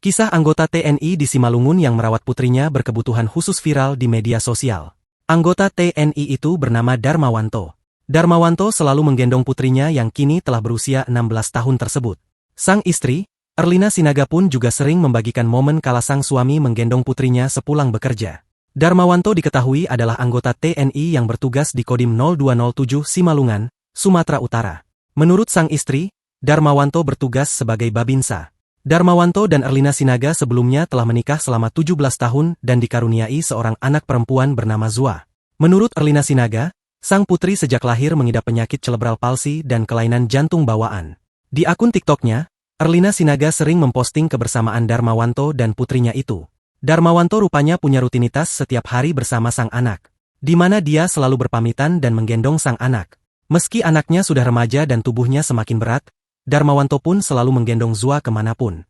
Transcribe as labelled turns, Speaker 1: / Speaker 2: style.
Speaker 1: Kisah anggota TNI di Simalungun yang merawat putrinya berkebutuhan khusus viral di media sosial. Anggota TNI itu bernama Darmawanto. Darmawanto selalu menggendong putrinya yang kini telah berusia 16 tahun tersebut. Sang istri, Erlina Sinaga pun juga sering membagikan momen kala sang suami menggendong putrinya sepulang bekerja. Darmawanto diketahui adalah anggota TNI yang bertugas di Kodim 0207 Simalungun, Sumatera Utara. Menurut sang istri, Darmawanto bertugas sebagai babinsa. Darmawanto dan Erlina Sinaga sebelumnya telah menikah selama 17 tahun dan dikaruniai seorang anak perempuan bernama Zua. Menurut Erlina Sinaga, sang putri sejak lahir mengidap penyakit cerebral palsi dan kelainan jantung bawaan. Di akun TikToknya, Erlina Sinaga sering memposting kebersamaan Darmawanto dan putrinya itu. Darmawanto rupanya punya rutinitas setiap hari bersama sang anak, di mana dia selalu berpamitan dan menggendong sang anak. Meski anaknya sudah remaja dan tubuhnya semakin berat, Darmawanto pun selalu menggendong Zua kemanapun.